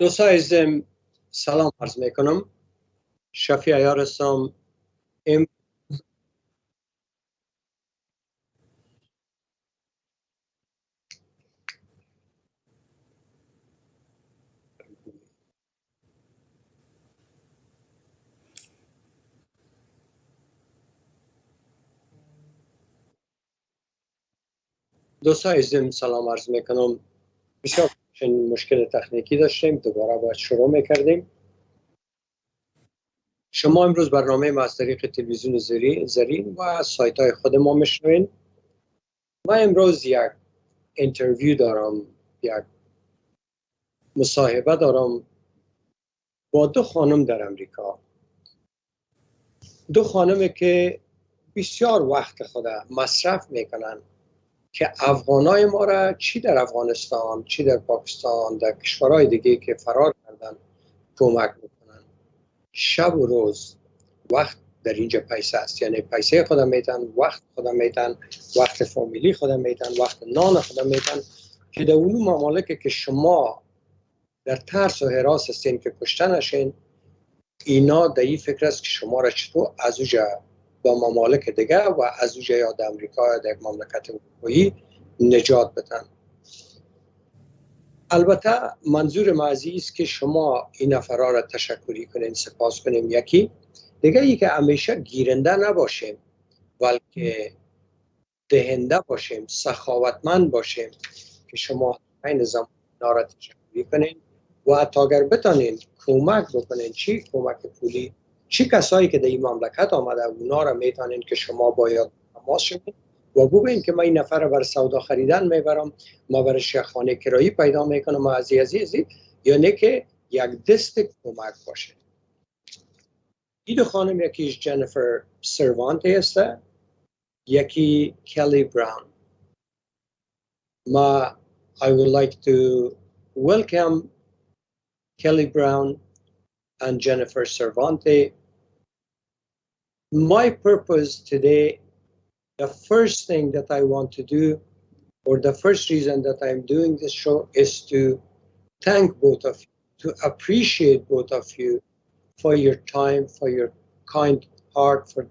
دوستان عزیزم سلام عرض میکنم. شفیع ایار هستم. دوستان عزیزم سلام عرض میکنم. بسیار مشکل تکنیکی داشتیم، دوباره باید شروع میکردیم. شما امروز برنامه ما از طریق تلویزیون زرین و سایت های خود ما میشنوین. و امروز یک اینترویو دارم، یک مصاحبه دارم با دو خانم در امریکا. دو خانمی که بسیار وقت خود مصرف میکنن که افغانای ما را چی در افغانستان، چی در پاکستان، در کشورهای دیگه که فرار کردن کمک میکنن. شب و روز وقت در اینجا پیسه است، یعنی پیسه خودم میتن، وقت خودم میتن، وقت فامیلی خودم میتن، وقت نان خودم میتن که در اون ممالک که شما در ترس و هراس هستین که کشته نشین، اینا در این فکر است که شما را چطور از اونجا با ممالک دیگه و از اونجا یا در امریکا یا در مملکت اروپایی نجات بدن. البته منظور ما از این است که شما این افراد را تشکری کنین، سپاس کنیم. یکی دیگه ای که همیشه گیرنده نباشیم بلکه دهنده باشیم، سخاوتمند باشیم که شما این زمان را تشکری کنین و حتی اگر بتانین کمک بکنین، چی کمک پولی، چی کسایی که در این مملکت آمده اونا را میتونین که شما باید تماس شدین و بگوین که من این نفر بر سودا خریدن میبرم، ما برش خانه کرایی پیدا میکنم عزیزی، یا نه که یک دست کمک باشه. این دو خانم یکیش جنیفر سروانتی است، یکی کلی براون. ما I would like to welcome Kelly Brown and Jennifer Cervante. My purpose today, the first thing that I want to do, or the first reason that I'm doing this show, is to thank both of you, to appreciate both of you for your time, for your kind heart, for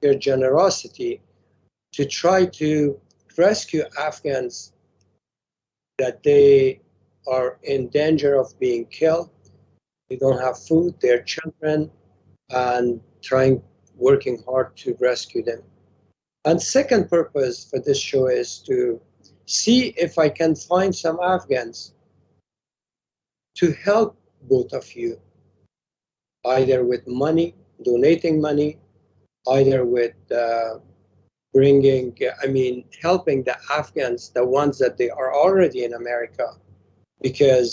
your generosity, to try to rescue Afghans that they are in danger of being killed. They don't have food, their children, and working hard to rescue them. And second purpose for this show is to see if I can find some Afghans to help both of you, either with money, donating money, either with helping the Afghans, the ones that they are already in America, because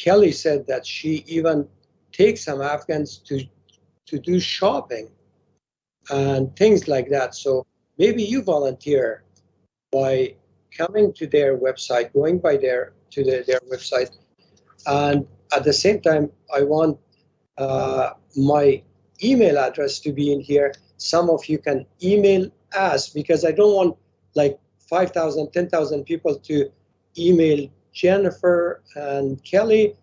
Kelly said that she even takes some Afghans to do shopping and things like that. So maybe you volunteer by coming to their website, going by their website, and at the same time, I want my email address to be in here. Some of you can email us because I don't want like 5,000, 10,000 people to email Jennifer and Kelly.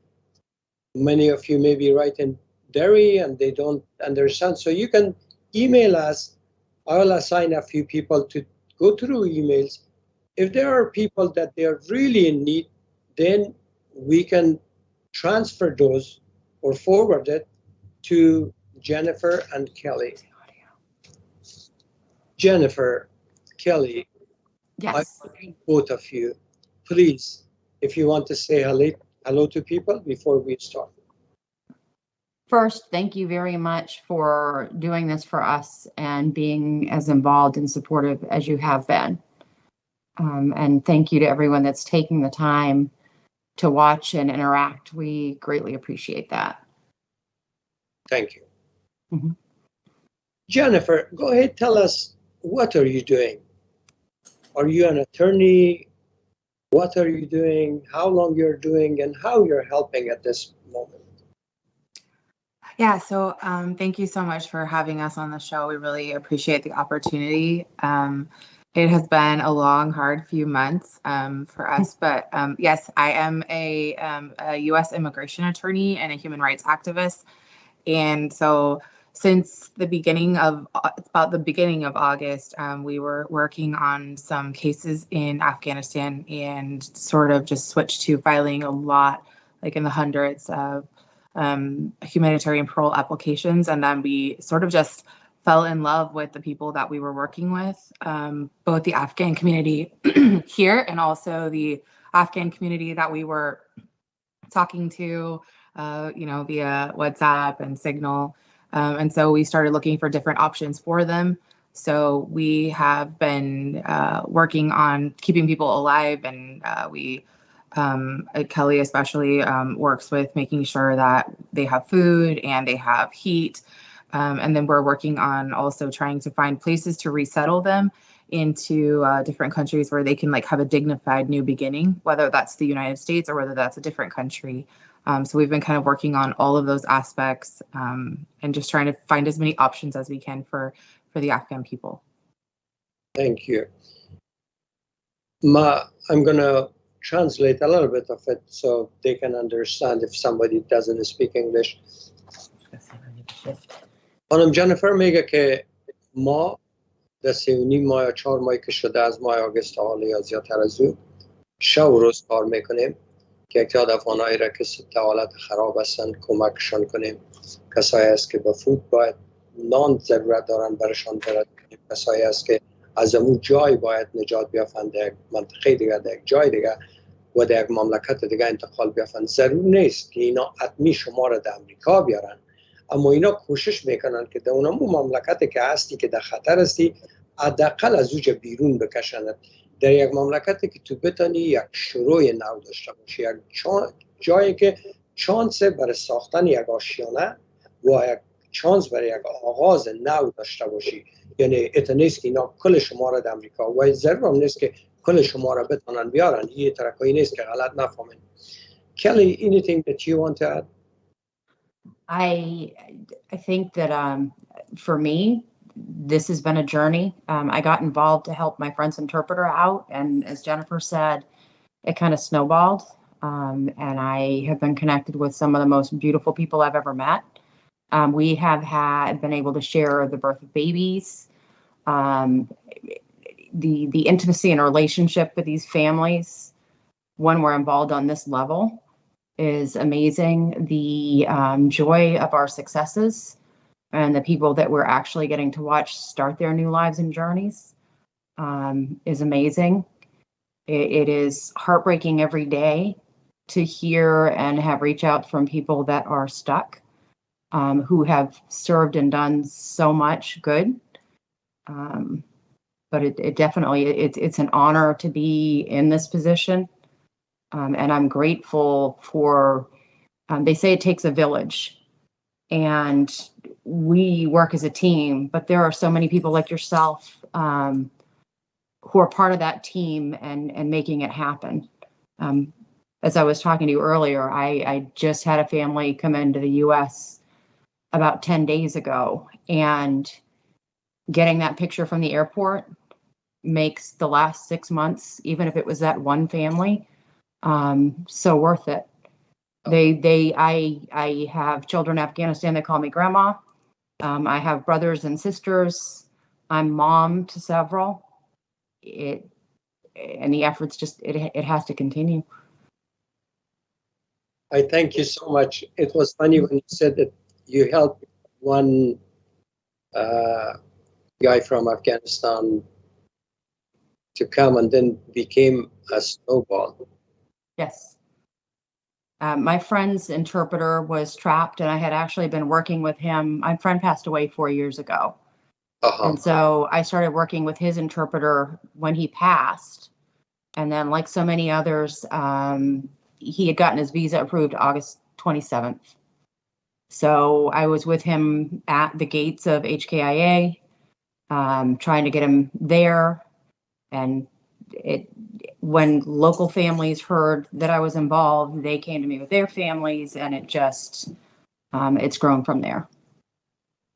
Many of you may be right in Derry and they don't understand. So you can email us. I will assign a few people to go through emails. If there are people that they are really in need, then we can transfer those or forward it to Jennifer and Kelly. Jennifer, Kelly, yes. I want both of you, please, if you want to say hello to people before we start. First, thank you very much for doing this for us and being as involved and supportive as you have been. And thank you to everyone that's taking the time to watch and interact. We greatly appreciate that. Thank you. Mm-hmm. Jennifer, go ahead, tell us, what are you doing? Are you an attorney? What are you doing? How long you're doing and how you're helping at this moment? Yeah, so thank you so much for having us on the show. We really appreciate the opportunity. It has been a long, hard few months for us, but yes, I am a U.S. immigration attorney and a human rights activist. And so since the beginning of, it's about the beginning of August, we were working on some cases in Afghanistan and sort of just switched to filing a lot, like in the hundreds of humanitarian parole applications. And then we sort of just fell in love with the people that we were working with, both the Afghan community here and also the Afghan community that we were talking to, via WhatsApp and Signal. And so we started looking for different options for them. So we have been working on keeping people alive, and Kelly especially works with making sure that they have food and they have heat. And then we're working on also trying to find places to resettle them into different countries where they can like have a dignified new beginning, whether that's the United States or whether that's a different country. So we've been kind of working on all of those aspects and just trying to find as many options as we can for the Afghan people. Thank you. I'm going to translate a little bit of it so they can understand if somebody doesn't speak English. خانم جنیفر میگه که ما در 3.5 ماه یا 4 ماهی که شده از ماه آگوست تا حالا یا زیادتر از اون شب و روز کار میکنیم که یک تعداد افغانایی را که در حالت خراب هستن کمکشان کنیم. کسایی است که به فود باید نان ضرورت دارن برشان برد، کسایی است که از امون جای باید نجات بیافند در یک منطقه دیگه، در یک جای دیگه و در یک مملکت دیگه انتقال بیافند. ضرور نیست که اینا حتمی شما را در امریکا بیارن، اما اینا کوشش میکنن که در اون مملکتی که هستی که در خطر هستی حداقل از اوج بیرون بکشند، در یک مملکتی که تو بتانی یک شروع نو داشته باشی، یک جایی که چانس برای ساختن یک آشیانه و یک چانس برای یک آغاز نو داشته باشی. یعنی ات نیست که اینا کل شما را در امریکا و ضرور هم نیست که کل شما را بتونن بیارن. یه ترکایی نیست که غلط نفهمین. Kelly, anything that you want to add? I think that for me, this has been a journey. I got involved to help my friend's interpreter out, and as Jennifer said, it kind of snowballed. And I have been connected with some of the most beautiful people I've ever met. We have been able to share the birth of babies, the intimacy and relationship with these families when we're involved on this level is amazing. The joy of our successes and the people that we're actually getting to watch start their new lives and journeys is amazing. It is heartbreaking every day to hear and have reach out from people that are stuck, who have served and done so much good. But it definitely, it's an honor to be in this position. And I'm grateful for, they say it takes a village, and we work as a team, but there are so many people like yourself who are part of that team and making it happen. As I was talking to you earlier, I just had a family come into the US about 10 days ago, and getting that picture from the airport makes the last 6 months, even if it was that one family, so worth it. I have children in Afghanistan that call me grandma. I have brothers and sisters. I'm mom to several. And the efforts it has to continue. I thank you so much. It was funny when you said that you helped one guy from Afghanistan to come and then became a snowball. Yes. My friend's interpreter was trapped, and I had actually been working with him. My friend passed away 4 years ago. And so I started working with his interpreter when he passed. And then, like so many others, he had gotten his visa approved August 27th. So I was with him at the gates of HKIA, trying to get him there. And when local families heard that I was involved, they came to me with their families, and it just, it's grown from there.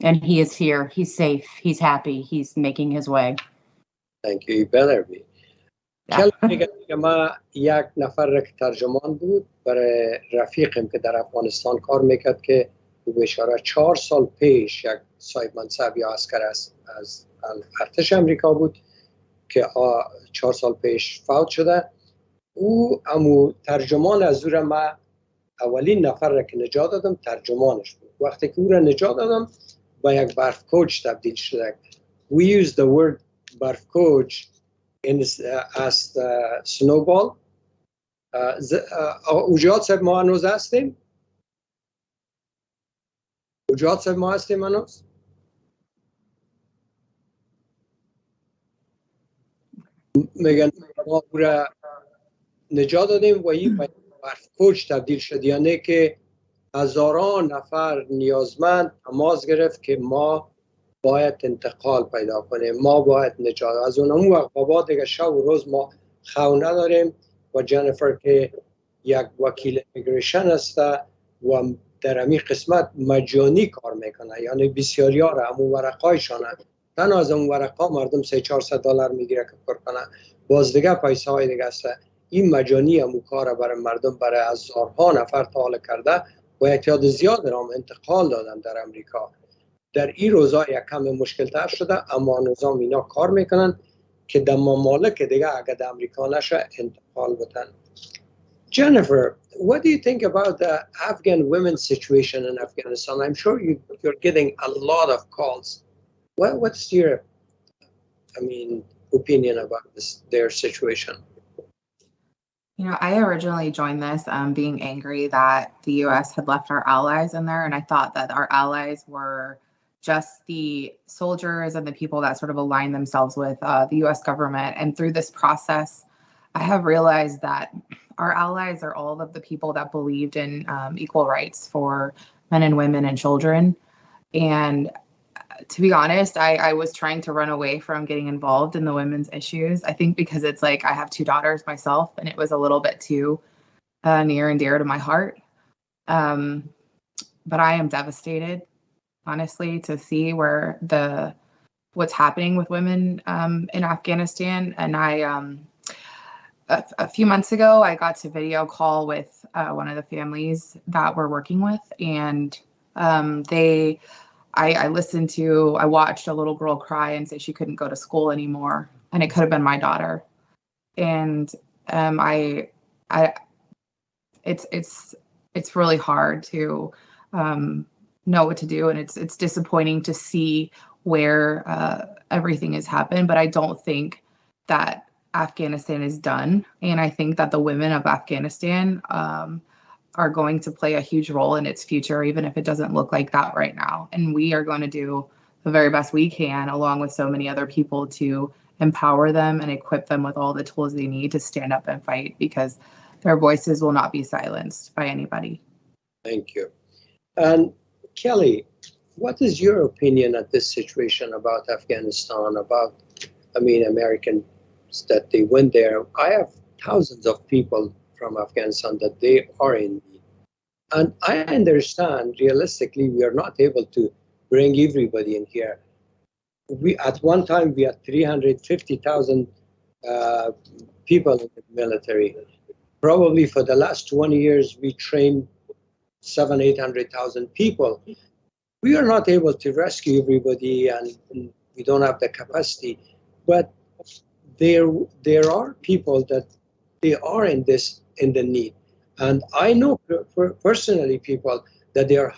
And he is here. He's safe. He's happy. He's making his way. Thank you. You better be. Yeah. کل میگه که ما یک نفر که ترجمان بود برای رفیقم که در افغانستان کار میکرد که به اشاره 4 سال پیش یک صاحب منصب یا عسکر از ارتش امریکا بود که 4 سال پیش فوت شده. او امو ترجمان از او را ما اولین نفر را که نجات دادم ترجمانش بود. وقتی که او را نجات دادم با یک برف کوچ تبدیل شده. We use the word برف کوچ as snowball. اوجاد صاحب ما هنوز هستیم؟ اوجاد صاحب ما هستیم هنوز؟ میگن ما او را نجات دادیم و این برف کوچ تبدیل شد، یعنی که هزاران نفر نیازمند تماس گرفت که ما باید انتقال پیدا کنیم، ما باید نجات. از اون وقت بابا دیگه شب و روز ما خو نداریم و جنیفر که یک وکیل امیگریشن است و در همین قسمت مجانی کار میکنه، یعنی بسیاری ها را همون ورقایشان تنها از اون ورقا مردم $300-400 میگیره که پر کنه، باز دیگه پیسه های دیگه است. این مجانی همون کار برای مردم برای هزارها نفر تعال کرده و یک تعداد زیاد را انتقال دادن در امریکا. در این روزا یک کم مشکل تر شده، اما نظام اینا کار میکنن که در ممالک دیگه اگر در امریکا نشه انتقال بدن. Jennifer, what do you think about the Afghan women's situation in Afghanistan? I'm sure you're getting a lot of calls. What's your, opinion about their situation? You know, I originally joined this being angry that the U.S. had left our allies in there, and I thought that our allies were just the soldiers and the people that sort of align themselves with the U.S. government. And through this process, I have realized that our allies are all of the people that believed in equal rights for men and women and children. And to be honest, I was trying to run away from getting involved in the women's issues. I think because it's like I have 2 daughters myself, and it was a little bit too near and dear to my heart. But I am devastated, honestly, to see what's happening with women in Afghanistan. And a few months ago, I got to video call with one of the families that we're working with, and I watched a little girl cry and say she couldn't go to school anymore, and it could have been my daughter. And it's really hard to know what to do, and it's disappointing to see where everything has happened. But I don't think that Afghanistan is done, and I think that the women of Afghanistan are going to play a huge role in its future, even if it doesn't look like that right now. And we are going to do the very best we can, along with so many other people, to empower them and equip them with all the tools they need to stand up and fight, because their voices will not be silenced by anybody. Thank you. And Kelly, what is your opinion at this situation about Afghanistan, about, Americans that they went there? I have thousands of people from Afghanistan that they are in need. And I understand, realistically, we are not able to bring everybody in here. At one time, we had 350,000 people in the military. Probably for the last 20 years, we trained 700,000-800,000 people. We are not able to rescue everybody, and we don't have the capacity. But there are people that they are in the need. And I know personally people that they are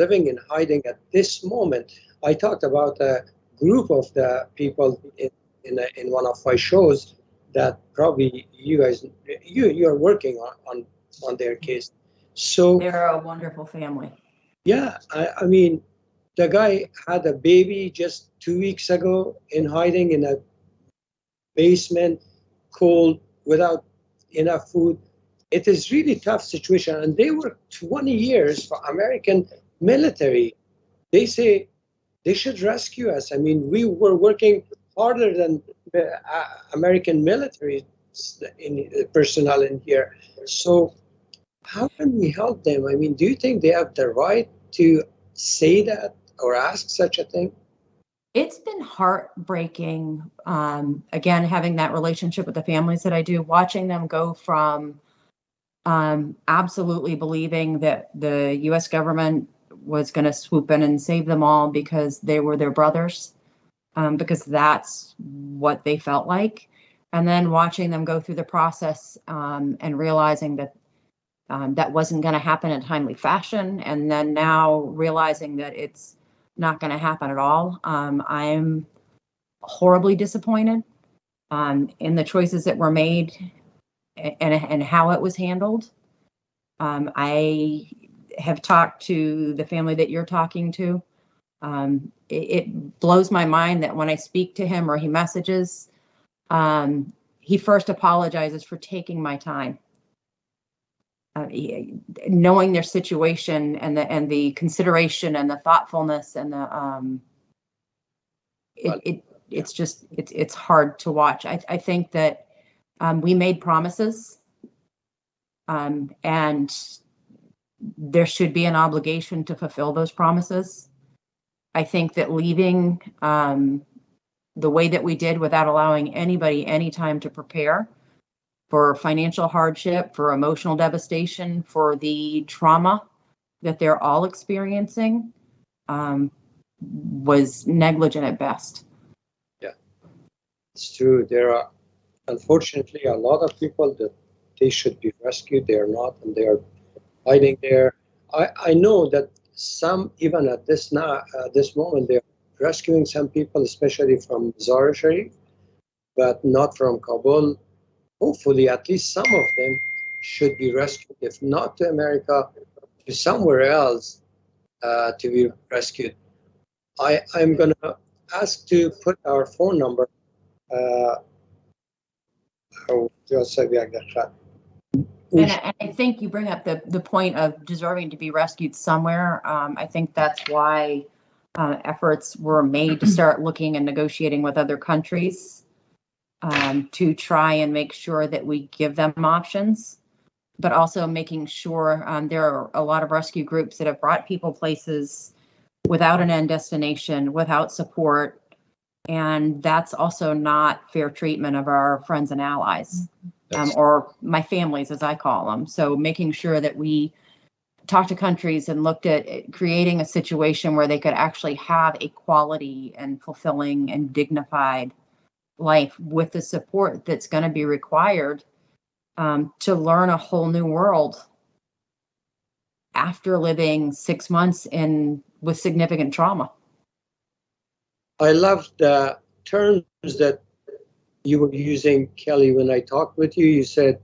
living in hiding at this moment. I talked about a group of the people in one of my shows that probably you guys, you're working on their case. So They're a wonderful family. Yeah, the guy had a baby just 2 weeks ago in hiding in a basement, cold, without enough food. It is really tough situation. And they worked 20 years for American military. They say they should rescue us. We were working harder than American military personnel in here. So how can we help them? Do you think they have the right to say that or ask such a thing? It's been heartbreaking, again, having that relationship with the families that I do, watching them go from absolutely believing that the U.S. government was going to swoop in and save them all because they were their brothers, because that's what they felt like. And then watching them go through the process and realizing that that wasn't going to happen in a timely fashion. And then now realizing that it's not going to happen at all. I'm horribly disappointed in the choices that were made and how it was handled. I have talked to the family that you're talking to. It blows my mind that when I speak to him or he messages, he first apologizes for taking my time. Knowing their situation and the consideration and the thoughtfulness and the it's hard to watch. I think that we made promises, and there should be an obligation to fulfill those promises. I think that leaving the way that we did without allowing anybody any time to prepare for financial hardship, for emotional devastation, for the trauma that they're all experiencing, was negligent at best. Yeah, it's true. There are, unfortunately, a lot of people that they should be rescued. They are not, and they are hiding there. I know that some, even at this moment, they're rescuing some people, especially from Mazar Sharif, but not from Kabul. Hopefully, at least some of them should be rescued, if not to America, to somewhere else to be rescued. I'm going to ask to put our phone number. And I think you bring up the point of deserving to be rescued somewhere. I think that's why efforts were made to start looking and negotiating with other countries to try and make sure that we give them options, but also making sure there are a lot of rescue groups that have brought people places without an end destination, without support. And that's also not fair treatment of our friends and allies, or my families, as I call them. So making sure that we talked to countries and looked at creating a situation where they could actually have a quality and fulfilling and dignified life with the support that's going to be required to learn a whole new world after living 6 months with significant trauma. I love the terms that you were using, Kelly, when I talked with you. You said,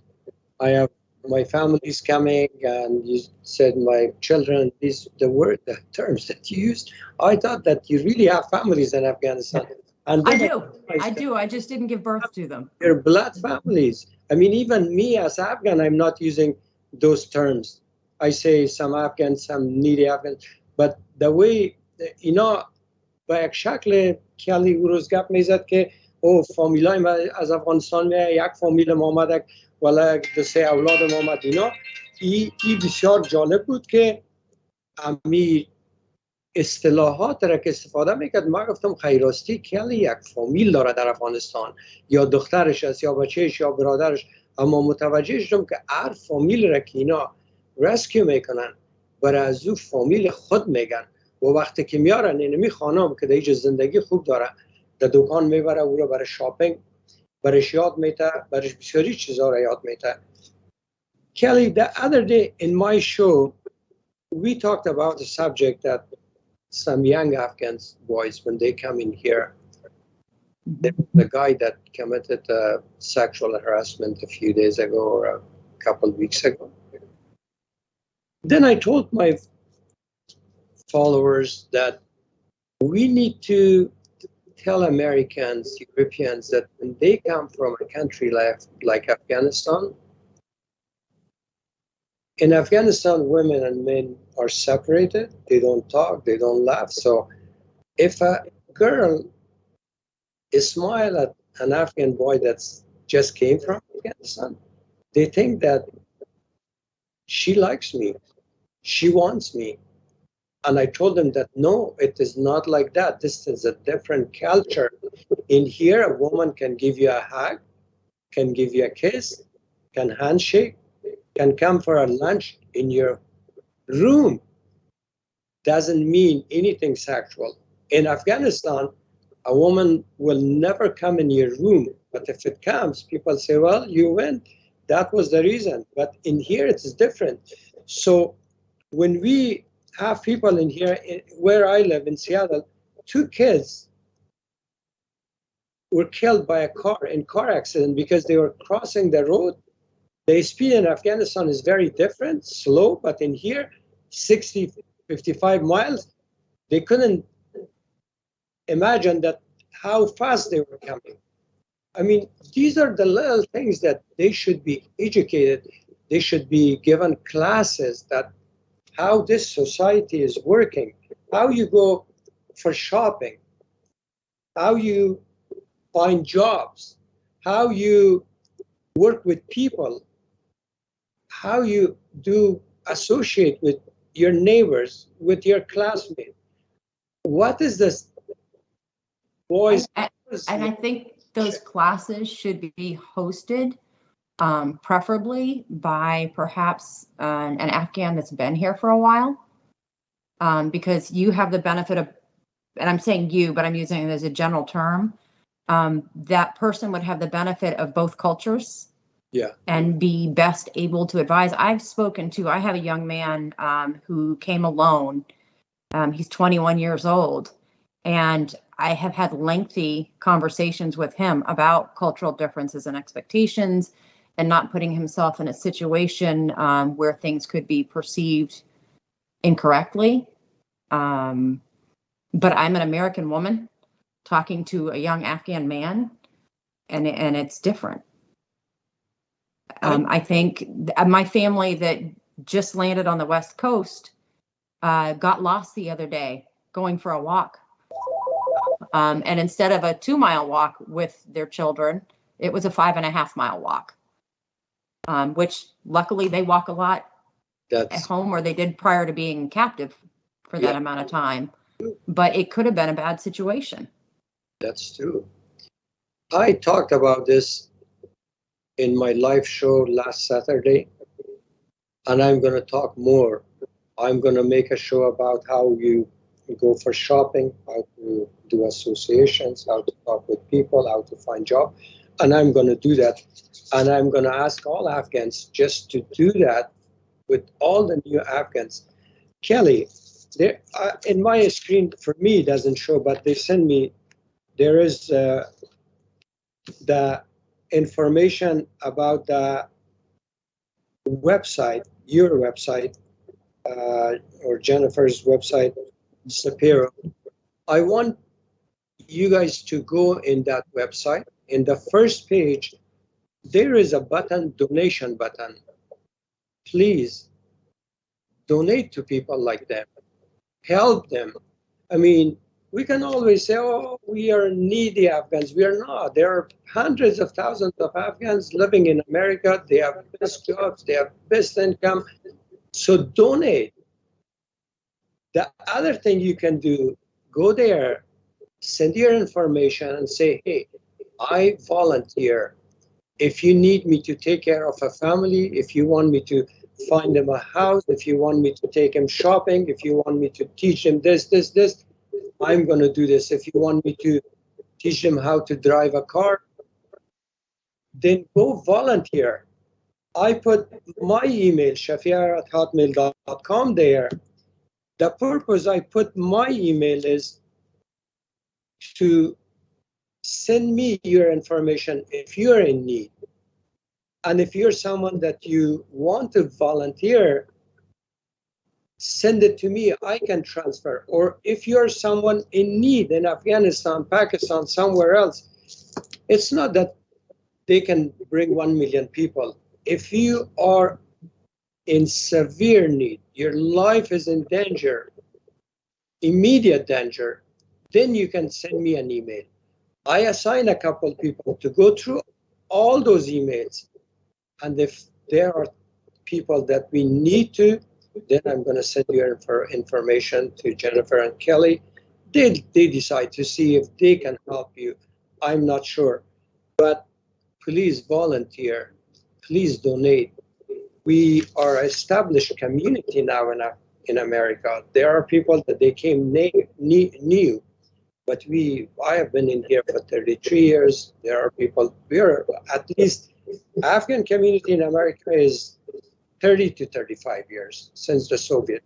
I have my family's coming, and you said my children. The terms that you used. I thought that you really have families in Afghanistan. And I do. I just didn't give birth to them. They're blood families. I mean, even me as Afghan, I'm not using those terms. I say some Afghan, some needy Afghan. But the way, با یک شکل کلی او روز گپ میزد که او فامیلای ما از افغانستان میاد، یک فامیل ما آمد ولی دو سه اولاد ما آمد. ای بسیار جالب بود که امی اصطلاحات را که استفاده میکرد. ما گفتم خیراستی کلی یک فامیل داره در افغانستان، یا دخترش است یا بچهش یا برادرش، اما متوجه شدم که هر فامیل را که اینا رسکیو میکنن برای از او فامیل خود میگن. و وقتی که میارن اینمی خانم که دیگه زندگی خوب داره، در دکان میبره او را برای شاپینگ، برایش یاد میته، برایش بسیاری چیزا را یاد میته. Kelly, the other day in my show, we talked about the subject that some young Afghan boys, when they come in here, the guy that committed sexual harassment a few days ago or a couple of weeks ago. Then I told my followers that we need to tell Americans, Europeans, that when they come from a country like Afghanistan, in Afghanistan, women and men are separated. They don't talk, they don't laugh. So if a girl smiles at an Afghan boy that's just came from Afghanistan, they think that she likes me, she wants me. And I told them that, no, it is not like that. This is a different culture. In here, a woman can give you a hug, can give you a kiss, can handshake, can come for a lunch in your room. Doesn't mean anything sexual. In Afghanistan, a woman will never come in your room. But if it comes, people say, well, you went. That was the reason. But in here, it is different. So when we have people in here, where I live in Seattle, 2 kids were killed by a car accident because they were crossing the road. The speed in Afghanistan is very different, slow, but in here, 60, 55 miles, they couldn't imagine that how fast they were coming. I mean, these are the little things that they should be educated. They should be given classes that how this society is working, how you go for shopping, how you find jobs, how you work with people, how you do associate with your neighbors, with your classmates. What is this? Boys. And I think those classes should be hosted, preferably by perhaps an Afghan that's been here for a while, because you have the benefit of, and I'm saying you, but I'm using it as a general term, that person would have the benefit of both cultures. Yeah. And be best able to advise. I have a young man who came alone. He's 21 years old. And I have had lengthy conversations with him about cultural differences and expectations and not putting himself in a situation where things could be perceived incorrectly. But I'm an American woman talking to a young Afghan man, and it's different. I think my family that just landed on the West Coast got lost the other day going for a walk. And instead of a 2-mile walk with their children, it was a 5.5-mile walk, which luckily they walk a lot at home, or they did prior to being captive for that amount of time. But it could have been a bad situation. That's true. I talked about this in my live show last Saturday, and I'm going to talk more. I'm going to make a show about how you go for shopping, how to do associations, how to talk with people, how to find jobs, and I'm going to do that. And I'm going to ask all Afghans just to do that with all the new Afghans. Kelly, there, in my screen, for me, it doesn't show, but they send me, there is the information about the website, your website, or Jennifer's website, Sapiro. I want you guys to go in that website. In the first page, there is a button, donation button. Please donate to people like them. Help them. I mean, we can always say, oh, we are needy Afghans. We are not. There are hundreds of thousands of Afghans living in America. They have best jobs. They have best income. So donate. The other thing you can do, go there, send your information and say, hey, I volunteer. If you need me to take care of a family, if you want me to find them a house, if you want me to take them shopping, if you want me to teach them this, I'm going to do this. If you want me to teach them how to drive a car, then go volunteer. I put my email, shafie@hotmail.com there. The purpose I put my email is to send me your information if you're in need. And if you're someone that you want to volunteer, send it to me. I can transfer. Or if you're someone in need in Afghanistan, Pakistan, somewhere else, it's not that they can bring 1 million people. If you are in severe need, your life is in danger, immediate danger, then you can send me an email. I assign a couple people to go through all those emails. And if there are people that we need to then I'm going to send your information to Jennifer and Kelly. They decide to see if they can help you. I'm not sure. But please volunteer. Please donate. We are an established community now in America. There are people that they came new, but I have been in here for 33 years. There are people, we're at least, Afghan community in America is 30 to 35 years since the Soviet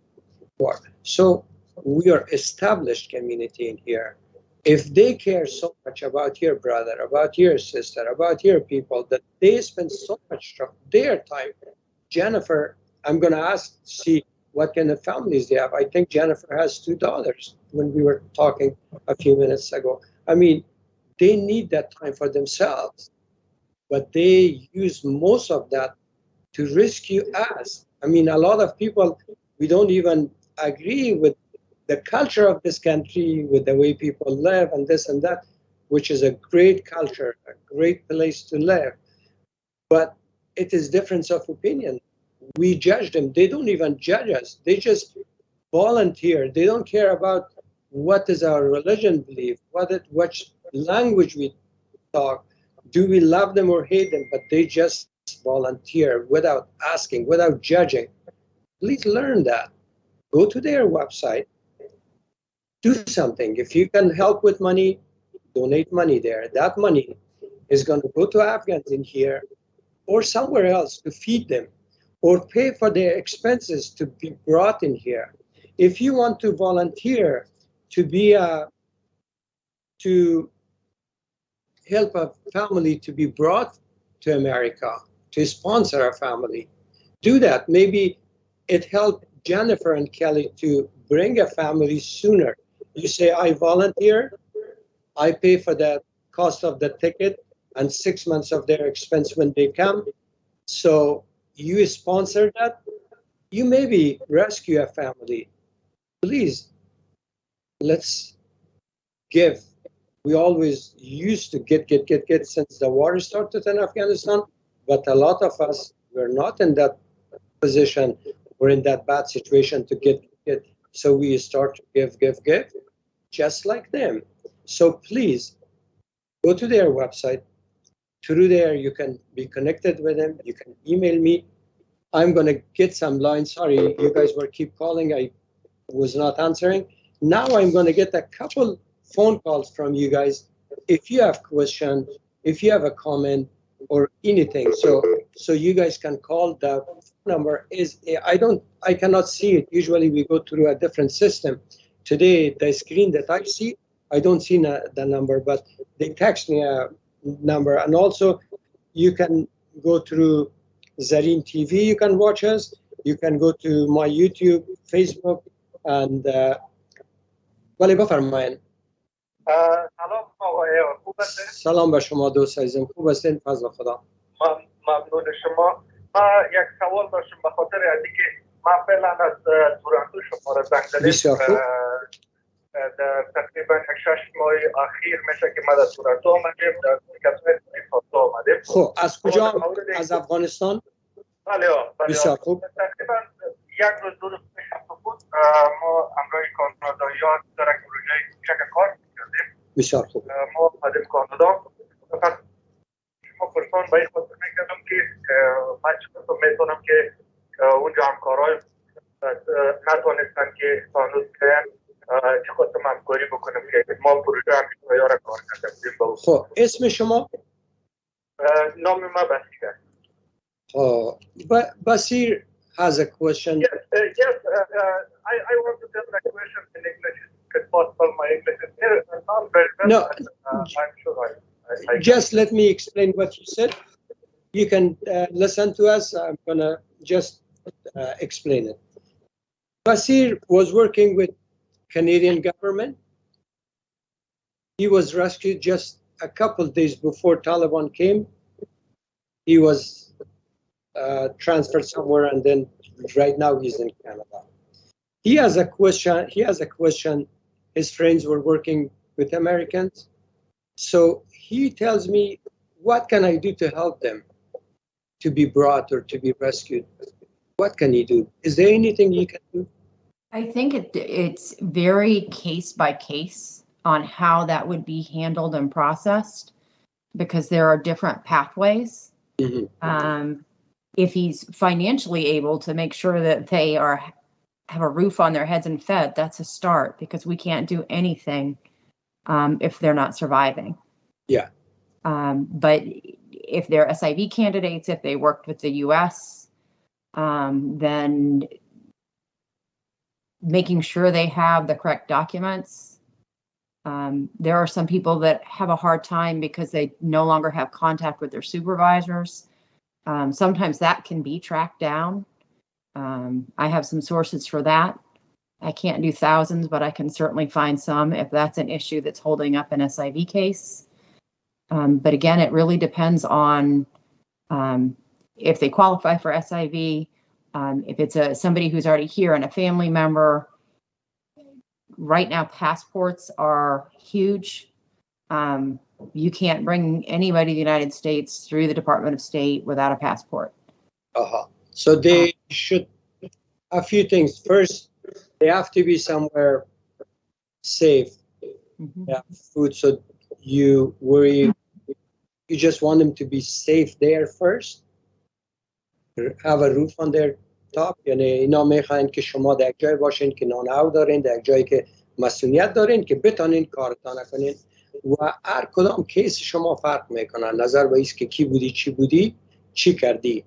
war. So we are established community in here. If they care so much about your brother, about your sister, about your people, that they spend so much of their time. Jennifer, I'm going to ask, see what kind of families they have. I think Jennifer has $2 when we were talking a few minutes ago. I mean, they need that time for themselves, but they use most of that to rescue us. I mean, a lot of people, we don't even agree with the culture of this country, with the way people live and this and that, which is a great culture, a great place to live. But it is difference of opinion. We judge them. They don't even judge us. They just volunteer. They don't care about what is our religion belief, what language we talk. Do we love them or hate them? But they just volunteer without asking, without judging. Please learn that. Go to their website. Do something. If you can help with money, donate money there. That money is going to go to Afghans in here or somewhere else to feed them or pay for their expenses to be brought in here. If you want to volunteer to help a family to be brought to America, to sponsor a family, do that. Maybe it helped Jennifer and Kelly to bring a family sooner. You say, I volunteer, I pay for the cost of the ticket and 6 months of their expense when they come. So you sponsor that, you maybe rescue a family. Please, let's give. We always used to get since the war started in Afghanistan, but a lot of us were not in that position. We're in that bad situation to get. So we start to give, just like them. So please, go to their website. Through there, you can be connected with them. You can email me. I'm going to get some lines. Sorry, you guys were keep calling. I was not answering. Now I'm going to get a couple phone calls from you guys. If you have questions, if you have a comment or anything, so you guys can call. The phone number is, I cannot see it. Usually we go through a different system. Today, the screen that I see, I don't see the number, but they text me a number. And also you can go through Zarin TV, you can watch us. You can go to my YouTube, Facebook, and ولی بفرمایید. سلام آقای ایار، خوب هستین؟ سلام به شما دوست عزیزم، خوب هستین؟ فضل خدا. ممنون شما. من یک سوال داشتم به خاطر از اینکه من فعلا از تورنتو شما را زنگ زدم. بسیار خوب. در تقریبا 6 ماه اخیر میشه که من در تورنتو آمدم، در کسای تورنتو آمدم. خب از کجا؟ از افغانستان؟ بله. بسیار خوب. تقریبا یک روز دو روز پیش بود ما همراه کاناداییان در یک پروژه کوچک کار می‌کردیم. بسیار خوب. ما آمدیم کانادا. فقط شما پرسان به این خاطر می‌کردم که من چطور میتونم که اونجا همکارای نتونستن که تانوز کنن چه خواستم همکاری بکنم که ما پروژه امریکایی را کار کردیم. خب اسم شما؟ نام من بسیر است. Basir has a question. Yes, I want to tell a question in English. If possible, my English is not very well. No, I'm sure I just let me explain what you said. You can listen to us. I'm going to just explain it. Basir was working with Canadian government. He was rescued just a couple of days before Taliban came. He was transferred somewhere, and then right now he's in Canada. He has a question. His friends were working with Americans. So he tells me, what can I do to help them to be brought or to be rescued? What can you do? Is there anything you can do? I think it's very case by case on how that would be handled and processed, because there are different pathways. Mm-hmm. If he's financially able to make sure that they have a roof on their heads and fed, that's a start, because we can't do anything if they're not surviving. Yeah. But if they're SIV candidates, if they worked with the U.S., then making sure they have the correct documents. There are some people that have a hard time because they no longer have contact with their supervisors. Sometimes that can be tracked down. I have some sources for that. I can't do thousands, but I can certainly find some if that's an issue that's holding up an SIV case. But again, it really depends on if they qualify for SIV, if it's somebody who's already here and a family member. Right now, passports are huge. You can't bring anybody to the United States through the Department of State without a passport. So they should, a few things. First, they have to be somewhere safe. Mm-hmm. They have food, so you just want them to be safe there first. Have a roof on their top. یعنی اینا میخواین که شما در جای باشین که نانو دارین، در جایی که مسئولیت دارین که بتونین کارتان کنین. و هر کدام کیس شما فرق میکنه نظر به ایست که کی بودی، چی بودی، چی کردی.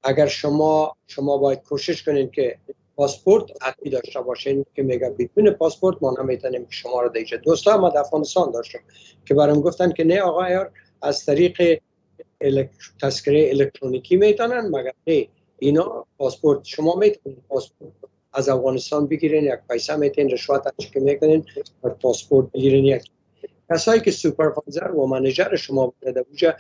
اگر شما باید کوشش کنین که پاسپورت حتمی داشته باشین، که میگه بدون پاسپورت ما نمیتونیم که شما رو دیجه. دوستا ما در افغانستان داشتم که برام گفتن که نه آقا ایار از طریق تذکره الکترونیکی میتونن، مگر نه اینا پاسپورت شما میتونید پاسپورت از افغانستان بگیرین، یک پیسه میتونین رشوت چک میکنین و پاسپورت بگیرین. یک کسایی که سوپروایزر و منیجر شما بوده بوده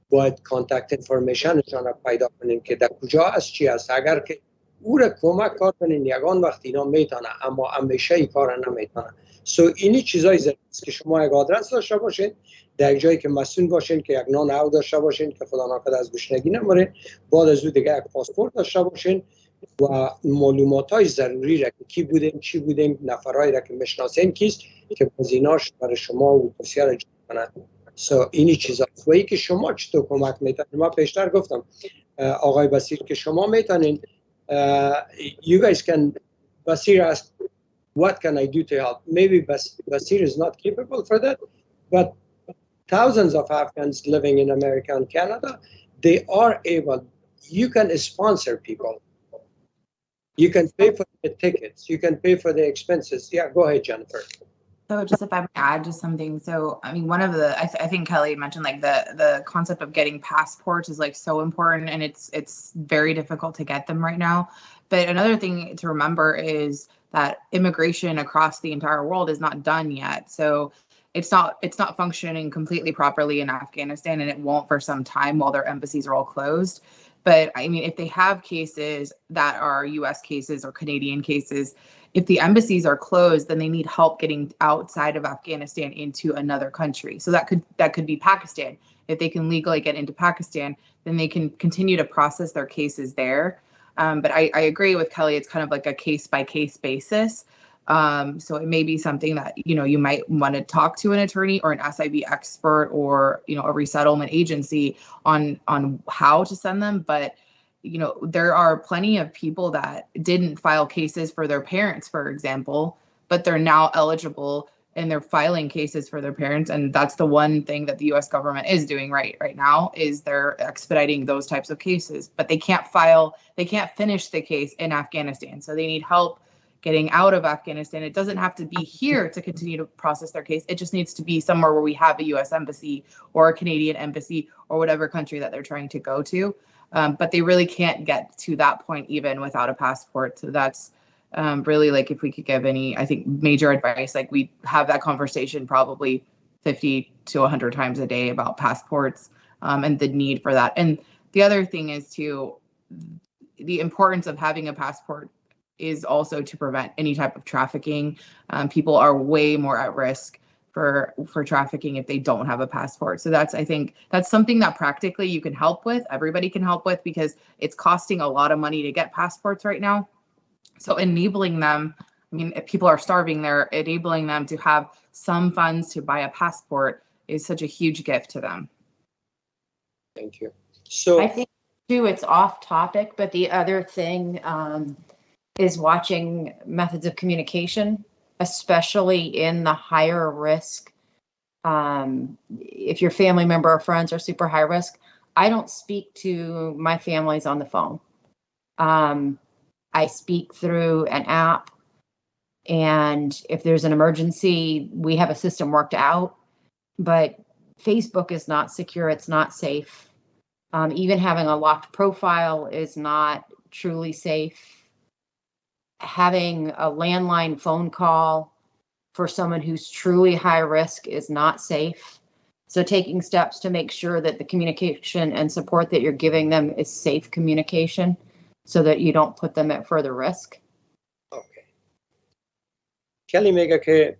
باید کانتکت انفورمیشنشان را پیدا کنین که در کجا است، چی است. اگر که او را کمک کار کنین یگان وقت اینا میتونه، اما همیشه ای کار نمیتونه. اینی چیزای ضروری است که شما یک آدرس داشته باشین، در جایی که مسئول باشین، که یک نان داشته باشین که خدا نکنه از گشنگی نمره. بعد از اون دیگه یک پاسپورت داشته باشین و معلوماتای ضروری را که کی بودیم، چی بودیم، نفرایی را که میشناسین کیست، که بازیناش برای شما و توصیه را جمع کنند. اینی چیزاست. و ای که شما چطور کمک میتونید. ما پیشتر گفتم آقای بصیر که شما میتونین you guys can. Basir asked what can I do to help. Maybe Basir is not capable for that, but thousands of Afghans living in America and Canada, they are able. You can sponsor people. You can pay for the tickets. You can pay for the expenses. Yeah, go ahead, Jennifer. So just if I may add just something. So, I mean, one of the, I think Kelly mentioned like the concept of getting passports is like so important, and it's very difficult to get them right now. But another thing to remember is that immigration across the entire world is not done yet. So it's not functioning completely properly in Afghanistan, and it won't for some time while their embassies are all closed. But I mean, if they have cases that are US cases or Canadian cases, if the embassies are closed, then they need help getting outside of Afghanistan into another country. So that could be Pakistan. If they can legally get into Pakistan, then they can continue to process their cases there. But I agree with Kelly. It's kind of like a case by case basis. So it may be something that, you might want to talk to an attorney or an SIV expert or, a resettlement agency on how to send them. But, there are plenty of people that didn't file cases for their parents, for example, but they're now eligible and they're filing cases for their parents. And that's the one thing that the US government is doing right now is they're expediting those types of cases, but they can't finish the case in Afghanistan. So they need help getting out of Afghanistan. It doesn't have to be here to continue to process their case. It just needs to be somewhere where we have a US embassy or a Canadian embassy or whatever country that they're trying to go to. But they really can't get to that point even without a passport. So that's really like if we could give any, I think, major advice, like we have that conversation probably 50 to 100 times a day about passports and the need for that. And the other thing is too, the importance of having a passport is also to prevent any type of trafficking. People are way more at risk for trafficking if they don't have a passport. So I think that's something that practically you can help with. Everybody can help with, because it's costing a lot of money to get passports right now. So enabling them, I mean, if people are starving, they're enabling them to have some funds to buy a passport is such a huge gift to them. Thank you. So I think too, it's off topic, but the other thing is watching methods of communication, especially in the higher risk. If your family member or friends are super high risk, I don't speak to my families on the phone. I speak through an app, and if there's an emergency, we have a system worked out, but Facebook is not secure. It's not safe. Even having a locked profile is not truly safe. Having a landline phone call for someone who's truly high risk is not safe. So taking steps to make sure that the communication and support that you're giving them is safe communication so that you don't put them at further risk. اوکی. کلی میگه که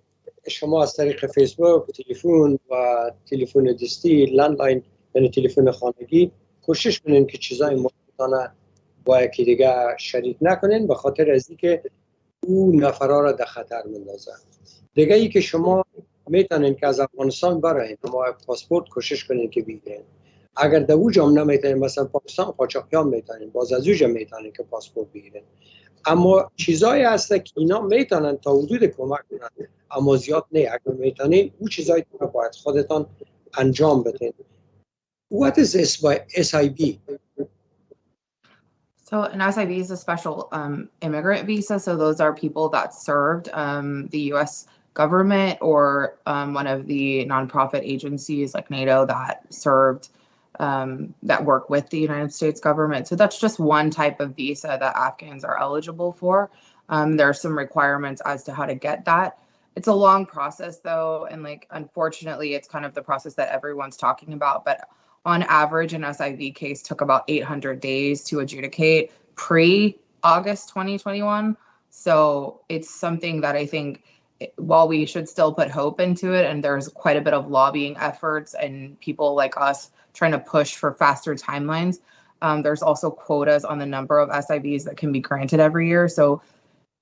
شما از طریق فیسبوک، تلفن و تلفن دستی، لندلاین یعنی تلفن خانگی، کوشش کنین که چیزای مختلفانه با یکی دیگه شریک نکنین، به خاطر از اینکه او نفرها را در خطر میندازه. دیگه ای که شما میتونین که از افغانستان براین، اما پاسپورت کوشش کنین که بگیرین. اگر در اوجا هم نمیتونین، مثلا پاکستان قاچاقیان میتونین، باز از اوجا میتونین که پاسپورت بگیرین. اما چیزایی هست که اینا میتونن تا حدود کمک کنن، اما زیاد نه. اگر میتونین او چیزایی که باید خودتان انجام بدین. What is SIB? So an SIV is a special immigrant visa. So those are people that served the U.S. government or one of the nonprofit agencies like NATO that served, that work with the United States government. So that's just one type of visa that Afghans are eligible for. There are some requirements as to how to get that. It's a long process though. And like, unfortunately, it's kind of the process that everyone's talking about, but on average, an SIV case took about 800 days to adjudicate pre-August 2021. So it's something that I think, while we should still put hope into it, and there's quite a bit of lobbying efforts and people like us trying to push for faster timelines, there's also quotas on the number of SIVs that can be granted every year. So,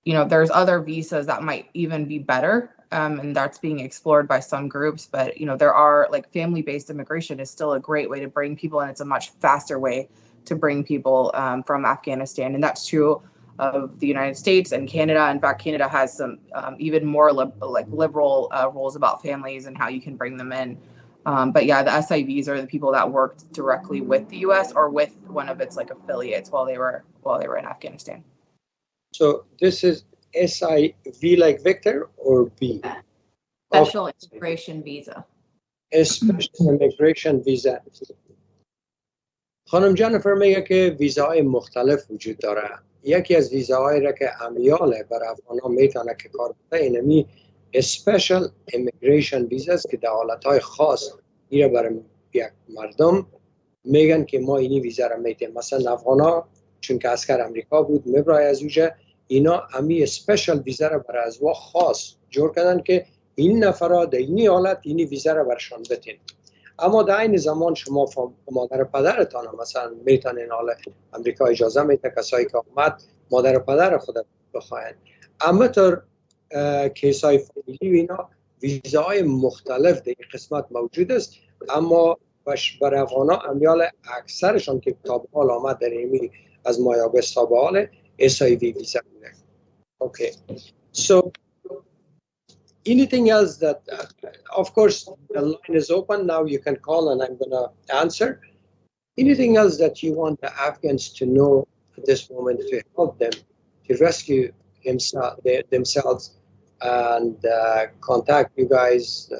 you know, there's other visas that might even be better. And that's being explored by some groups, but you know, there are like family-based immigration is still a great way to bring people, and it's a much faster way to bring people from Afghanistan, and that's true of the United States and Canada. In fact, Canada has some even more liberal rules about families and how you can bring them in. But yeah, the SIVs are the people that worked directly with the U.S. or with one of its like affiliates while they were in Afghanistan. So this is SIV like Victor or B? Special Immigration Visa. A Special Immigration Visa. خانم جانفر میگه که ویزاهای مختلف وجود داره. یکی از ویزاهایی را که امیال بر افغان‌ها میتونه که کار بکنه اینمی Special Immigration Visa است که در حالتهای خاص میره برای یک مردم میگن که ما اینی ویزا را میتیم. مثلا افغان‌ها چون که عسکر امریکا بود میبرای از اوجه، اینا امی اسپیشل ویزا را برای از وا خاص جور کردن که این نفرها در اینی حالت اینی ویزا را برشان بتین. اما در این زمان شما مادر پدرتان مثلا میتونین، حالا امریکا اجازه میده کسایی که آمد مادر پدر خود بخواین. اما تر کیسای فامیلی و اینا ویزاهای مختلف در این قسمت موجود است، اما برای افغان‌ها امیال اکثرشان که تا به حال آمد در اینی از مایابس تا به حال SIV visa. Okay. So anything else that, of course, the line is open now. You can call and I'm gonna answer. Anything else that you want the Afghans to know at this moment to help them to rescue themselves and contact you guys?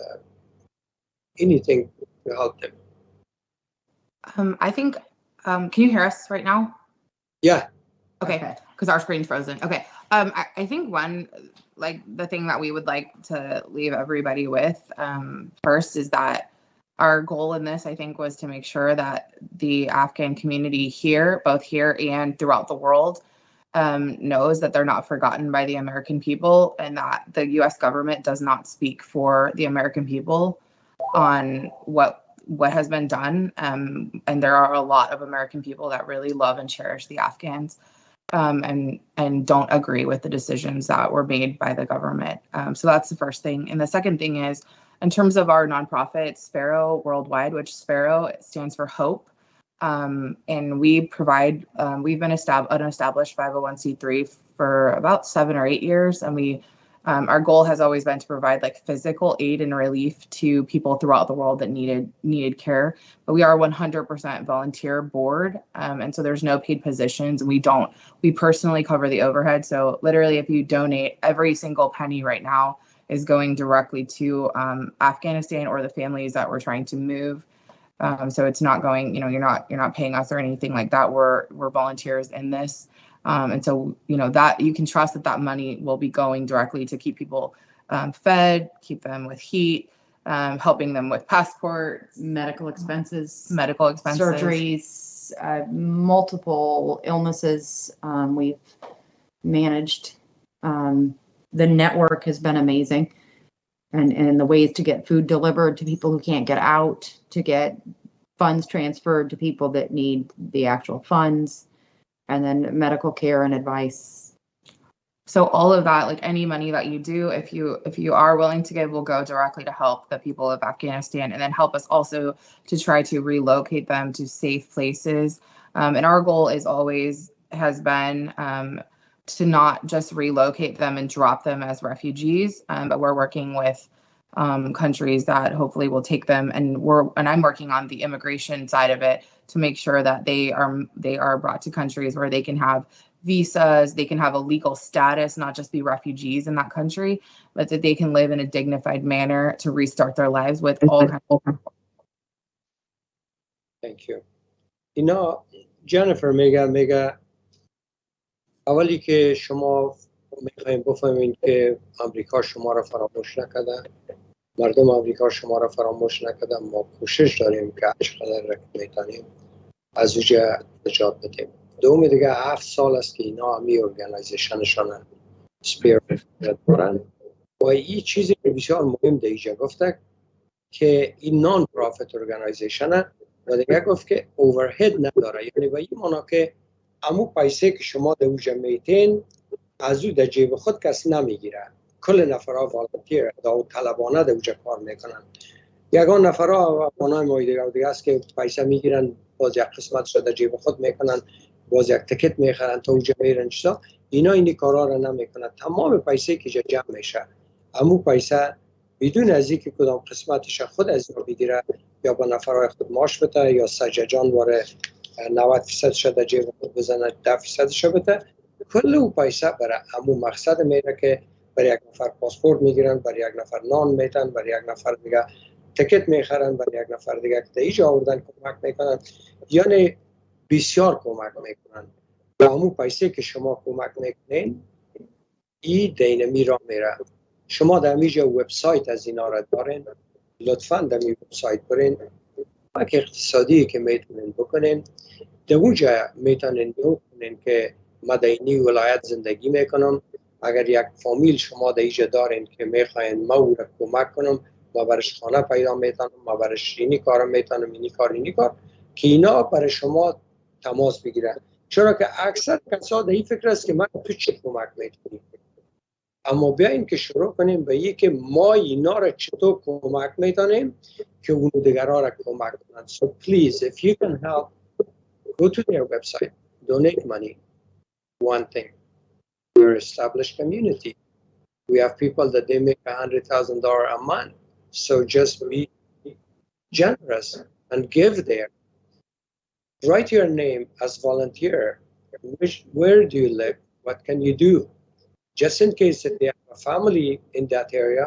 Anything to help them? I think. Can you hear us right now? Yeah. Okay, because our screen's frozen. Okay. I think the thing that we would like to leave everybody with first is that our goal in this, I think, was to make sure that the Afghan community here, both here and throughout the world, knows that they're not forgotten by the American people, and that the U.S. government does not speak for the American people on what has been done. And there are a lot of American people that really love and cherish the Afghans, and don't agree with the decisions that were made by the government. So that's the first thing. And the second thing is, in terms of our nonprofit, Sparrow Worldwide, which Sparrow stands for Hope. And we provide, we've been an established 501c3 for about 7 or 8 years. And we, our goal has always been to provide like physical aid and relief to people throughout the world that needed care. But we are 100% volunteer board. And so there's no paid positions. We personally cover the overhead. So literally, if you donate, every single penny right now is going directly to Afghanistan or the families that we're trying to move. So it's not going, you're not paying us or anything like that. We're volunteers in this. And so, that you can trust that money will be going directly to keep people fed, keep them with heat, helping them with passports, medical expenses, surgeries, multiple illnesses. We've managed. The network has been amazing. And the ways to get food delivered to people who can't get out, to get funds transferred to people that need the actual funds, and then medical care and advice. So all of that, like any money that you do, if you are willing to give, will go directly to help the people of Afghanistan, and then help us also to try to relocate them to safe places. And our goal has been to not just relocate them and drop them as refugees, but we're working with countries that hopefully will take them, and I'm working on the immigration side of it to make sure that they are brought to countries where they can have visas, they can have a legal status, not just be refugees in that country, but that they can live in a dignified manner to restart their lives with all kinds of. Thank you. Jennifer میگه اولی که شما میخوایم بفهمین که امریکا شما را فراموش نکرده، مردم امریکا شما را فراموش نکرده، ما کوشش داریم که چقدر را میتونیم از اوجه نجات بدیم. دوم دیگه 7 سال است که اینا همی ارگانایزیشنشان سپیر دارن و این چیزی که بسیار مهم در اینجا گفته که این نان پرافیت ارگانایزیشنه و دیگه گفت که اوورهد نداره، یعنی با این مانا که امو پیسه که شما در اوجه میتین از او در جیب خود کس نمیگیره. کل نفرها والنتیر طلبانه در اوجه کار میکنن. یگان نفرها مانای مایی دیگه است که پیسه میگیرن، باز یک قسمت رو در جیب خود میکنن، باز یک تکت میخرن تا اوجه میرن چیزا. اینا اینی کارا رو نمیکنن. تمام پیسه که جمع میشه امو پیسه بدون از اینکه کدام قسمتش خود از اینا بگیره یا با نفرهای خود ماش بده یا سججان واره 90% شده جیب خود بزنه 10% شده بده، کل او پیسه برای امو مقصد میره که برای یک نفر پاسپورت میگیرن، برای یک نفر نان میتن، برای یک نفر دیگه تکت میخرن، برای یک نفر دیگه که ایجا آوردن کمک میکنن، یعنی بسیار کمک میکنن. و همون پیسه که شما کمک میکنین ای دینمی را میره. شما در میجا وبسایت از اینا را دارین، لطفاً در می وبسایت برین، کمک اقتصادی که میتونین بکنین. در اونجا میتونین نوت کنین که ما در اینی ولایت زندگی میکنم، اگر یک فامیل شما در اینجا دارین که میخواین ما او را کمک کنم، ما برش خانه پیدا میتونم، ما برش اینی کار میتونم، اینی کار که اینا برای شما تماس بگیرن. چرا که اکثر کسا در این فکر است که من تو چه کمک میتونیم، اما بیاییم که شروع کنیم به این که ما اینا را چطور کمک میتونیم که اون دیگرها را کمک کنن. So please, if you can help, go to their website, donate money. One thing, we're an established community. We have people that they make $100,000 a month. So just be generous and give there. Write your name as volunteer. Where do you live? What can you do? Just in case if they have a family in that area,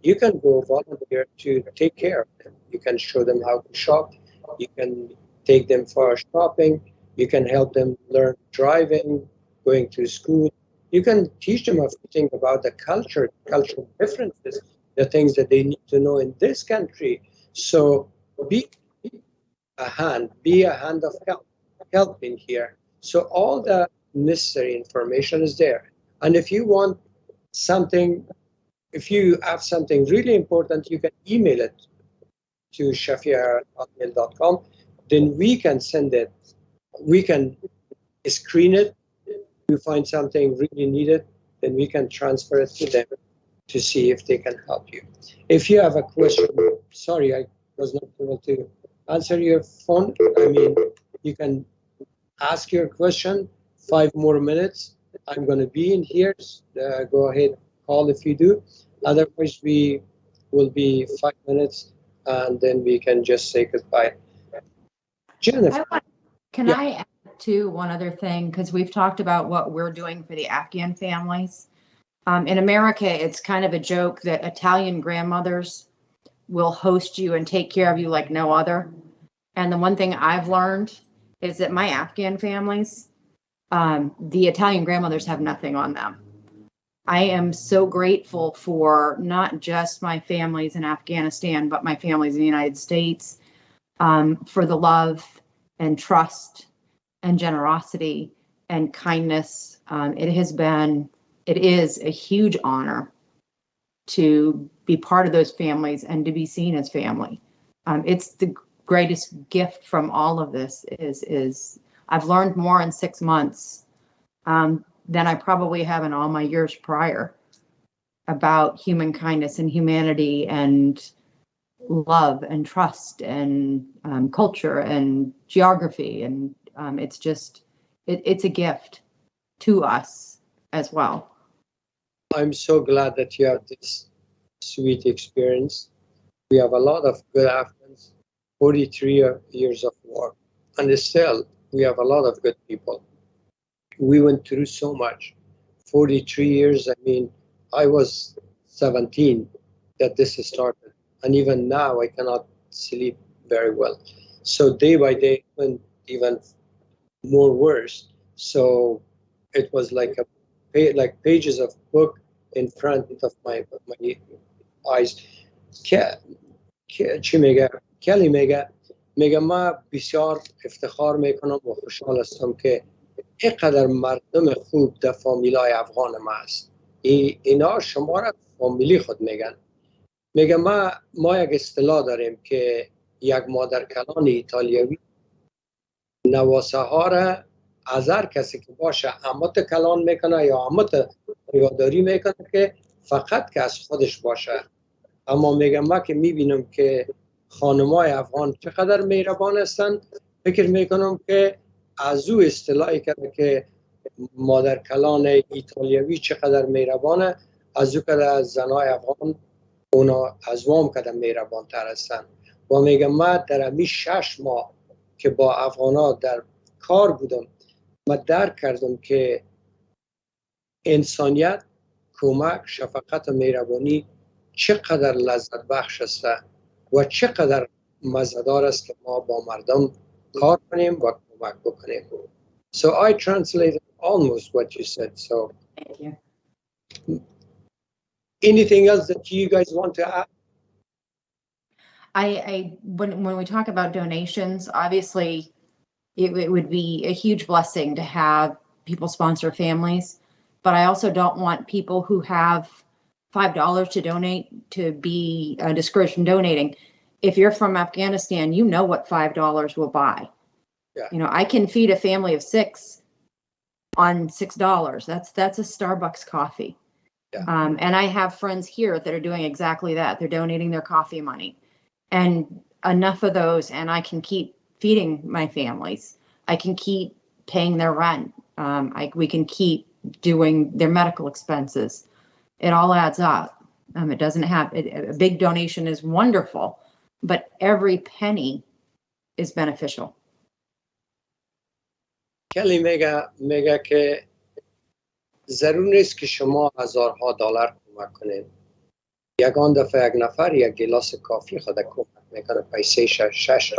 you can go volunteer to take care of them. You can show them how to shop. You can take them for shopping. You can help them learn driving, going to school. You can teach them everything about the cultural differences, the things that they need to know in this country. So be a hand of help in here. So all the necessary information is there. And if you want something, if you have something really important, you can email it to shafie@hotmail.com. Then we can send it. We can screen it. If you find something really needed, then we can transfer it to them to see if they can help you. If you have a question, sorry, I was not able to answer your phone. I mean, you can ask your question, 5 more minutes. I'm going to be in here. Go ahead, call if you do. Otherwise, we will be 5 minutes, and then we can just say goodbye. Jennifer. Can I add to one other thing? Because we've talked about what we're doing for the Afghan families. In America, it's kind of a joke that Italian grandmothers will host you and take care of you like no other. And the one thing I've learned is that my Afghan families, the Italian grandmothers have nothing on them. I am so grateful for not just my families in Afghanistan, but my families in the United States, for the love and trust and generosity and kindness. It is a huge honor to be part of those families and to be seen as family. It's the greatest gift from all of this is I've learned more in 6 months than I probably have in all my years prior about human kindness and humanity and love and trust and culture and geography. And it's just, it's a gift to us as well. I'm so glad that you have this sweet experience. We have a lot of good Afghans, 43 years of war, and still we have a lot of good people. We went through so much. 43 years, I mean, I was 17 that this started, and even now I cannot sleep very well. So day by day it went even more worse. So it was like pages of book in front of my eyes. چی میگه؟ کلی میگه ما بسیار افتخار میکنم و خوشحال هستم که اینقدر مردم خوب در فامیلای افغان ما است. اینا شما را فامیلی خود میگن. میگه ما یک اصطلاح داریم که یک مادر کلان ایتالیایی نواسه ها را از هر کسی که باشه عمت کلان میکنه یا عمت نگهداری میکنه که فقط که از خودش باشه. اما میگم ما که میبینم که خانمای افغان چقدر مهربان هستن، فکر میکنم که از او اصطلاحی کرده که مادر کلان ایتالیایی چقدر مهربانه، از او که از زنای افغان اونا از وام کده مهربان تر هستن. و میگم ما در امی 6 ماه که با افغانا در کار بودم، ما درک کردم که انسانیت، کمک، شفقت و مهربانی چقدر لذت بخش است و چقدر مزه‌دار است که ما با مردم کار کنیم و کمک بکنیم. So I translated almost what you said. So Thank you. Anything else that you guys want to add? When we talk about donations, obviously it would be a huge blessing to have people sponsor families, but I also don't want people who have $5 to donate to be discouraged from donating. If you're from Afghanistan, you know what $5 will buy. Yeah. You know, I can feed a family of 6 on $6. That's a Starbucks coffee. Yeah. And I have friends here that are doing exactly that. They're donating their coffee money, and enough of those, and I can keep feeding my families. I can keep paying their rent. We can keep doing their medical expenses. It all adds up. It doesn't have a big donation is wonderful, but every penny is beneficial. کلی میگه که ضرور نیست که شما هزارها دلار کمک کنید. یگان دفعه یک نفر یک گلاس کافی خود کمک میکنه، پیسه $6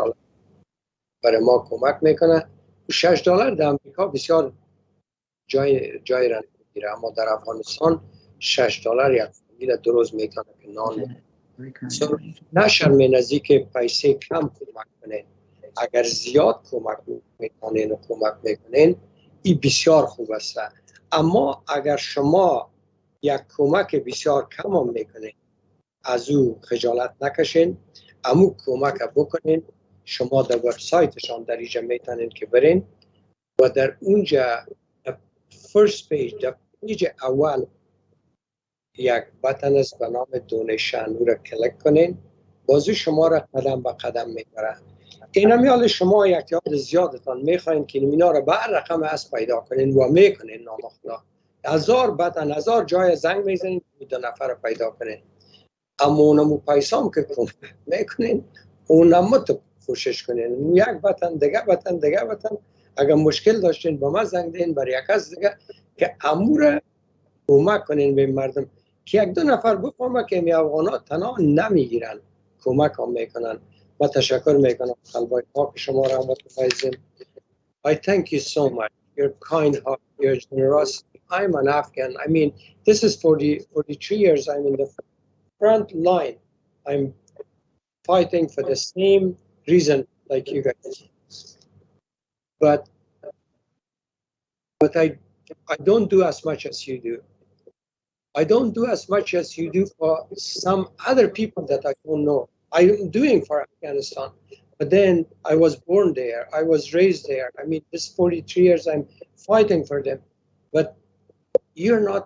برای ما کمک میکنه. $6 در امریکا بسیار جای را میگیره، اما در افغانستان $6 یک فامیل درست میکنه که نان. نشرمین از اینکه پیسه کم کمک کنید. اگر زیاد کمک میکنین و کمک میکنین، این بسیار خوب است. اما اگر شما یک کمک بسیار کم هم میکنین، از او خجالت نکشین، امو کمک بکنین. شما در وبسایتشان در اینجا میتونین که برین و در اونجا فرست پیج، در پیج اول یک بطن است به نام دونیشن، او را کلیک کنین، بازو شما را قدم به قدم میبره. این میال شما یک یاد زیادتان میخواین که اینا را بر رقم از پیدا کنین و میکنین. نامخدا 1000 بطن 1000 جای زنگ میزنین که 2 نفر را پیدا کنین. اما اونمو پیسام که میکنین اونمو تو کوشش کنین. یک بطن دیگه بطن اگر مشکل داشتین با ما زنگ دین بر یک از دیگه که امور کمک کنین به مردم که 1-2 نفر بفهمه که می افغانا تنها نمیگیرن، کمک هم میکنن. و تشکر میکنم قلبای پاک شما را هم متفایزیم. I thank you so much. Your kind heart, your generosity. I'm an Afghan. I mean, this is 43 years I'm in the front line. I'm fighting for the same reason like you guys. But I don't do as much as you do. I don't do as much as you do for some other people that I don't know. I'm doing for Afghanistan, but then I was born there. I was raised there. I mean, this 43 years I'm fighting for them. But you're not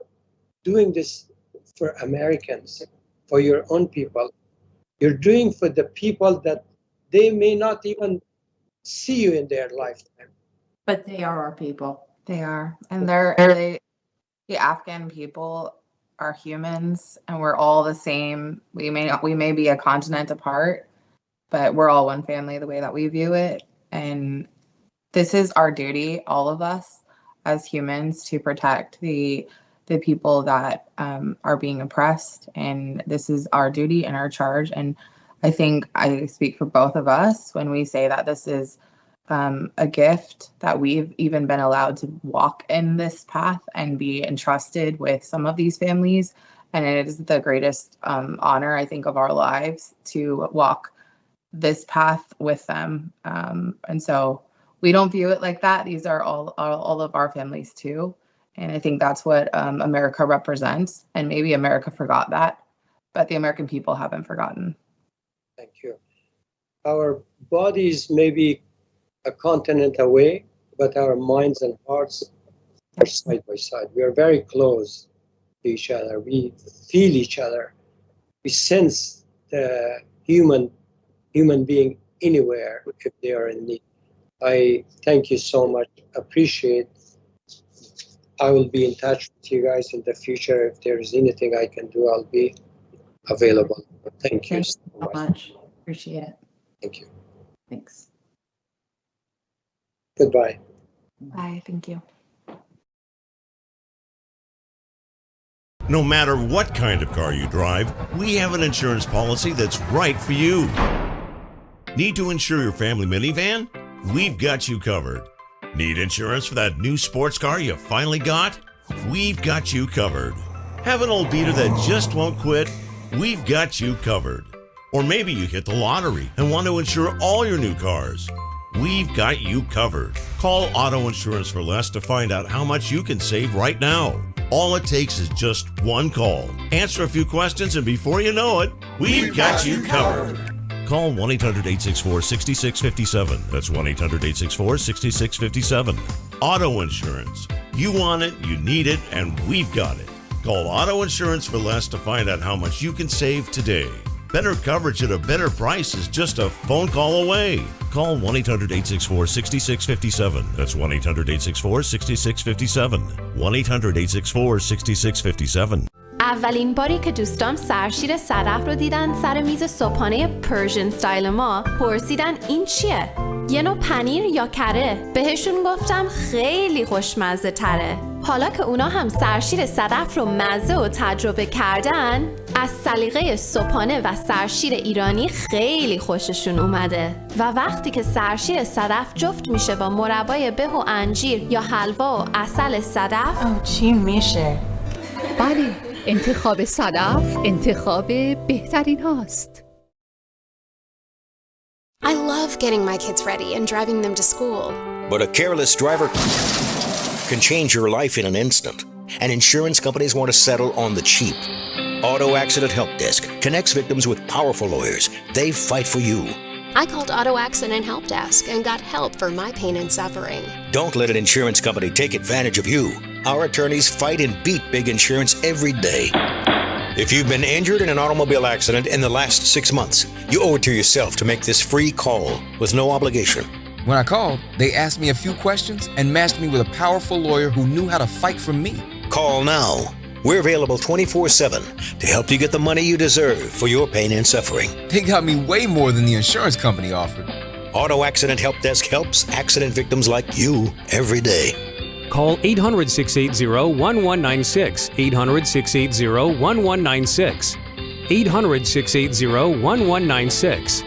doing this for Americans, for your own people. You're doing for the people that they may not even see you in their lifetime. But they are our people. They are. And the Afghan people are humans, and we're all the same. We may be a continent apart, but we're all one family the way that we view it. And this is our duty, all of us as humans, to protect the people that are being oppressed. And this is our duty and our charge. And I think I speak for both of us when we say that this is a gift that we've even been allowed to walk in this path and be entrusted with some of these families. And it is the greatest honor, I think, of our lives to walk this path with them. And so we don't view it like that. These are all of our families too. And I think that's what America represents. And maybe America forgot that, but the American people haven't forgotten. Thank you. Our bodies may be a continent away, but our minds and hearts are side by side. We are very close to each other. We feel each other. We sense the human being anywhere if they are in need. I thank you so much. Appreciate. I will be in touch with you guys in the future. If there is anything I can do, I'll be available. Thank you so much. Appreciate it. Thank you. Thanks. Goodbye. Bye. Thank you. No matter what kind of car you drive, we have an insurance policy that's right for you. Need to insure your family minivan? We've got you covered. Need insurance for that new sports car you finally got? We've got you covered. Have an old beater that just won't quit? We've got you covered. Or maybe you hit the lottery and want to insure all your new cars. We've got you covered. Call Auto Insurance for Less to find out how much you can save right now. All it takes is just one call. Answer a few questions, and before you know it, we've got you covered. Call 1-800-864-6657. That's 1-800-864-6657. Auto Insurance. You want it, you need it, and we've got it. Call Auto Insurance for Less to find out how much you can save today. Better coverage at a better price is just a phone call away. Call 1-800-864-6657. That's 1-800-864-6657. 1-800-864-6657. اولین باری که دوستام سرشیر صدف رو دیدن سر میز صبحانه پرژن استایل ما پرسیدن این چیه؟ یه نوع پنیر یا کره؟ بهشون گفتم خیلی خوشمزه تره. حالا که اونا هم سرشیر صدف رو مزه و تجربه کردن، از سلیقه صبحانه و سرشیر ایرانی خیلی خوششون اومده. و وقتی که سرشیر صدف جفت میشه با مربای به و انجیر یا حلوا و عسل صدف، چی میشه؟ بله، انتخاب صدف انتخاب بهترین هاست. I love getting my kids ready and driving them to school. But a careless driver can change your life in an instant, and insurance companies want to settle on the cheap. Auto Accident Help Desk connects victims with powerful lawyers. They fight for you. I called Auto Accident Help Desk and got help for my pain and suffering. Don't let an insurance company take advantage of you. Our attorneys fight and beat big insurance every day. If you've been injured in an automobile accident in the last 6 months, you owe it to yourself to make this free call with no obligation. When I called, they asked me a few questions and matched me with a powerful lawyer who knew how to fight for me. Call now. We're available 24/7 to help you get the money you deserve for your pain and suffering. They got me way more than the insurance company offered. Auto Accident Help Desk helps accident victims like you every day. Call 800-680-1196, 800-680-1196, 800-680-1196.